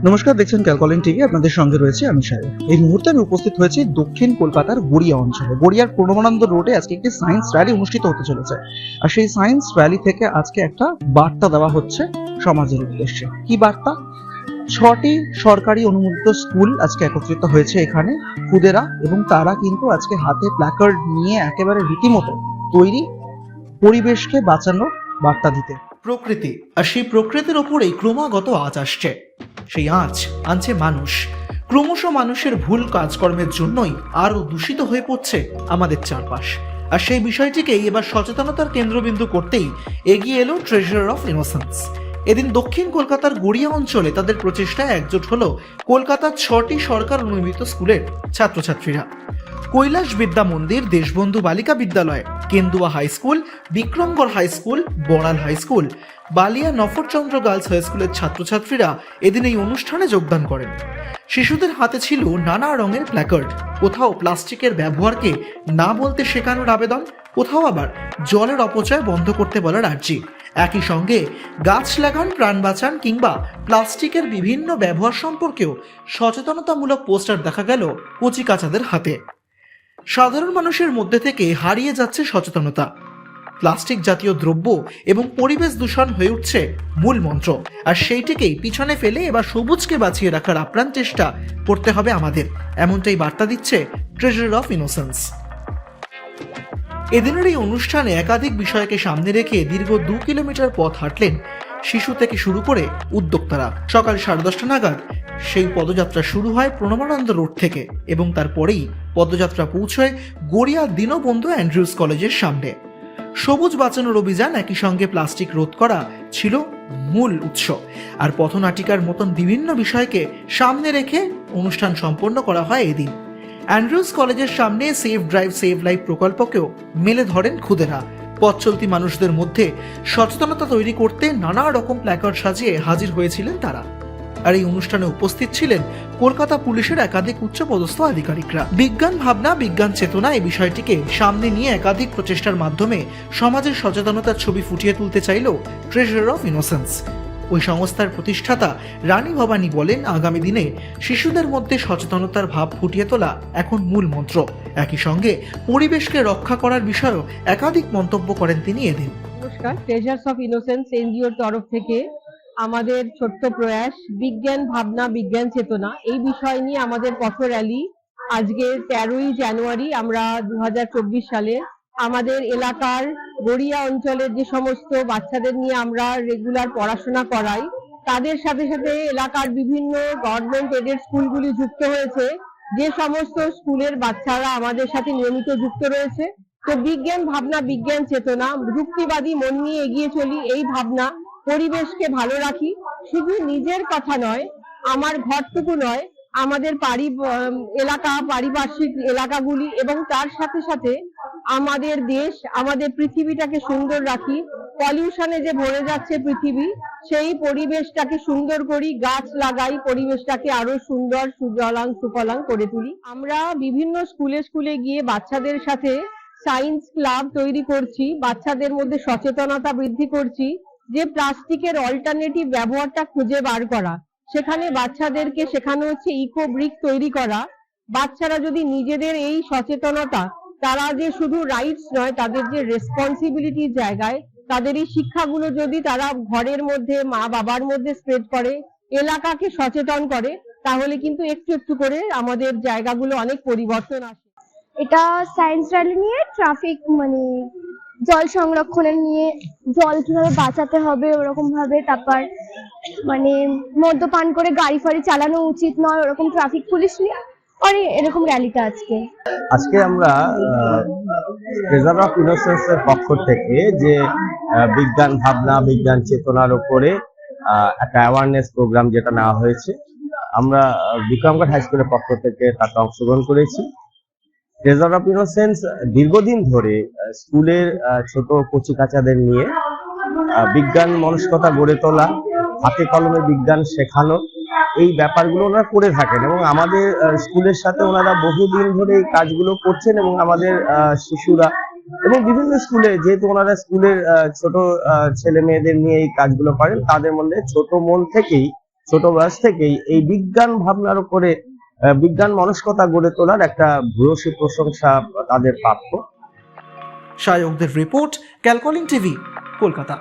নমস্কার, দেখছেন ক্যালকলিং টিভি। আপনাদের সঙ্গে রয়েছে আমি সাহেব। এই মুহূর্তে আমি উপস্থিত হয়েছি দক্ষিণ কলকাতার গড়িয়া অঞ্চলে। গড়িয়ার প্রণবানন্দ রোডে আজকে একটি সায়েন্স র্যালি অনুষ্ঠিত হতে চলেছে। আর সেই সায়েন্স র্যালি থেকে আজকে একটা বার্তা দেওয়া হচ্ছে সমাজের উদ্দেশ্যে। কি বার্তা? 6টি সরকারি অনুমোদিত স্কুল আজকে একত্রিত হয়েছে এখানে খুদেরা, এবং তারা কিন্তু আজকে হাতে প্ল্যাকার্ড নিয়ে একেবারে রীতিমতো তৈরি পরিবেশকে বাঁচানোর বার্তা দিতে। প্রকৃতি আর সেই প্রকৃতির ওপরেই ক্রমাগত আঁচ আসছে। সেই আঁচ আনছে মানুষ। ক্রমশ মানুষের ভুল কাজকর্মের জন্যই আরো দূষিত হয়ে পড়ছে আমাদের চারপাশ। আর সেই বিষয়টিকেই এবার সচেতনতার কেন্দ্রবিন্দু করতেই এগিয়ে এলো ট্রেজারার অফ ইনোসেন্স। এদিন দক্ষিণ কলকাতার গড়িয়া অঞ্চলে তাদের প্রচেষ্টায় একজোট হলো কলকাতার 6টি সরকার অনুমোদিত স্কুলের ছাত্রছাত্রীরা। কৈলাস বিদ্যা মন্দির, Deshbandhu Balika Vidyalaya, Kendua high school, Bikramgarh high school, Baral high school, Balia Nafarchandra girls high স্কুলের ছাত্রছাত্রীরা এদিন এই অনুষ্ঠানে যোগদান করেন। শিশুদের হাতে ছিল নানা রঙের প্ল্যাকার্ড। কোথাও প্লাস্টিকের ব্যবহারকে না বলতে শেখানোর আবেদন, কোথাও আবার জলের অপচয় বন্ধ করতে বলার আর্জি। একই সঙ্গে গাছ লাগান, প্রাণ বাঁচান কিংবা প্লাস্টিকের বিভিন্ন ব্যবহার সম্পর্কেও সচেতনতামূলক পোস্টার দেখা গেল কচিকাচাদের হাতে। সাধারণ মানুষের মধ্যে থেকে হারিয়ে যাচ্ছে সচেতনতা। প্লাস্টিক জাতীয় দ্রব্য এবং পরিবেশ দূষণ হয়ে উঠছে মূল মন্ত্র। আর সেইটিকেই পিছনে ফেলে এবার সবুজকে বাঁচিয়ে রাখার আপ্রাণ চেষ্টা করতে হবে আমাদের, এমনটাই বার্তা দিচ্ছে ট্রেজারার অফ ইনোসেন্স। এদিনের এই অনুষ্ঠানে একাধিক বিষয়কে সামনে রেখে দীর্ঘ 2 কিলোমিটার পথ হাঁটলেন শিশু থেকে শুরু করে উদ্যোক্তারা। সকাল 10:30 নাগাদ সেই পদযাত্রা শুরু হয় প্রণবানন্দ রোড থেকে, এবং তারপরেই পদযাত্রা পৌঁছয় গড়িয়া দীনবন্ধু অ্যান্ড্রিউস কলেজের সামনে। সবুজ বাঁচানোর অভিযান, একই সঙ্গে প্লাস্টিক রোধ করা ছিল মূল উৎস। আর পথনাটিকার মতন বিভিন্ন বিষয়কে সামনে রেখে অনুষ্ঠান সম্পন্ন করা হয় এদিন। অ্যান্ড্রিউস কলেজের সামনে সেভ ড্রাইভ সেভ লাইফ প্রকল্পকেও মেলে ধরেন খুদেরা। পথ চলতি মানুষদের মধ্যে সচেতনতা তৈরি করতে নানা রকম প্ল্যাকার্ড সাজিয়ে হাজির হয়েছিলেন তারা। আর এই অনুষ্ঠানে উপস্থিত ছিলেন কলকাতা পুলিশের একাধিক উচ্চপদস্থ আধিকারিকরা। বিজ্ঞান ভাবনা, বিজ্ঞান চেতনা এই বিষয়টিকে সামনে নিয়ে একাধিক প্রচেষ্টার মাধ্যমে সমাজের সচেতনতার ছবি ফুটিয়ে তুলতে চাইল ট্রেজারার অফ ইনোসেন্স। ওই সংস্থার প্রতিষ্ঠাতা রানী ভবানী বলেন, আগামী দিনে শিশুদের মধ্যে সচেতনতার ভাব ফুটিয়ে তোলা এখন মূল মন্ত্র। একই সঙ্গে পরিবেশকে রক্ষা করার বিষয়েও একাধিক মন্তব্য করেন তিনি এদিন। নমস্কার, ট্রেজার্স অফ ইনোসেন্স এনজিওর তরফ থেকে আমাদের ছোট্ট প্রয়াস বিজ্ঞান ভাবনা, বিজ্ঞান চেতনা এই বিষয় নিয়ে আমাদের পথ র্যালি আজকে 13ই জানুয়ারি আমরা 2024 সালে আমাদের এলাকার গড়িয়া অঞ্চলের যে সমস্ত বাচ্চাদের নিয়ে আমরা রেগুলার পড়াশোনা করাই, তাদের সাথে সাথে এলাকার বিভিন্ন গভর্নমেন্ট এডেড স্কুলগুলি যুক্ত হয়েছে। যে সমস্ত স্কুলের বাচ্চারা আমাদের সাথে নিয়মিত যুক্ত রয়েছে, তো বিজ্ঞান ভাবনা, বিজ্ঞান চেতনা, যুক্তিবাদী মন নিয়ে এগিয়ে চলি, এই ভাবনা পরিবেশকে ভালো রাখি। শুধু নিজের কথা নয়, আমার ঘরটুকু নয়, আমাদের এলাকা, পারিপার্শ্বিক এলাকাগুলি এবং তার সাথে সাথে আমাদের দেশ, আমাদের পৃথিবীটাকে সুন্দর রাখি। পলিউশনে যে ভরে যাচ্ছে পৃথিবী, সেই পরিবেশটাকে সুন্দর করি, গাছ লাগাই, পরিবেশটাকে আরো সুন্দর, সুজলাং সুফলাং করে তুলি। আমরা বিভিন্ন স্কুলে স্কুলে গিয়ে বাচ্চাদের সাথে সায়েন্স ক্লাব তৈরি করছি, বাচ্চাদের মধ্যে সচেতনতা বৃদ্ধি করছি যে প্লাস্টিকের অল্টারনেটিভ ব্যবহারটা খুঁজে বার করা। সেখানে বাচ্চাদেরকে শেখানো হচ্ছে ইকো ব্রিক তৈরি করা। বাচ্চারা যদি নিজেদের এই সচেতনতা, তারা যে শুধু রাইটস নয়, তাদের যে রেসপন্সিবিলিটির জায়গায় তাদের এই শিক্ষাগুলো যদি তারা ঘরের মধ্যে, মা বাবার মধ্যে স্প্রেড করে, এলাকাকে সচেতন করে, তাহলে কিন্তু একটু একটু করে আমাদের জায়গাগুলো অনেক পরিবর্তন আসে। এটা সায়েন্স র্যালি নিয়ে ট্রাফিক জল সংরক্ষণের নিয়ে, জল কিভাবে বাঁচাতে হবে ওরকম ভাবে, তারপর মদ্যপান করে গাড়ি ফাড়ি চালানো উচিত নয় ওরকম ট্রাফিক পুলিশ নিয়ে অনেক এরকম র্যালিটা আজকে আমরা ট্রেজারার অফ ইনোসেন্স এর পক্ষ থেকে যে বিজ্ঞান ভাবনা, বিজ্ঞান চেতনার উপরে একটা অ্যাওয়ারনেস প্রোগ্রাম যেটা নেওয়া হয়েছে, আমরা বিক্রমগড় হাই স্কুলের পক্ষ থেকে তাতে অংশগ্রহণ করেছি। ট্রেজারার অফ ইনোসেন্স দীর্ঘদিন ধরে স্কুলের ছোট কচিকাচাদের নিয়ে বিজ্ঞান মনস্কতা গড়ে তোলা, হাতে কলমে বিজ্ঞান শেখানো, এই ব্যাপারগুলো ওনারা করে থাকেন এবং আমাদের স্কুলের সাথে ওনারা বহুদিন ধরে এই কাজগুলো করছেন। এবং আমাদের শিশুরা এবং বিভিন্ন স্কুলে, যেহেতু ওনারা স্কুলের ছোট ছেলে মেয়েদের নিয়ে এই কাজগুলো করেন, তাদের মধ্যে ছোট মন থেকেই ছোট বয়স থেকেই এই বিজ্ঞান ভাবনার উপরে বিজ্ঞান মনস্কতা গড়ে তোলার একটা ভূয়সী প্রশংসা তাদের প্রাপ্য। সায়কদের রিপোর্ট, ক্যালকলিং টিভি, কলকাতা।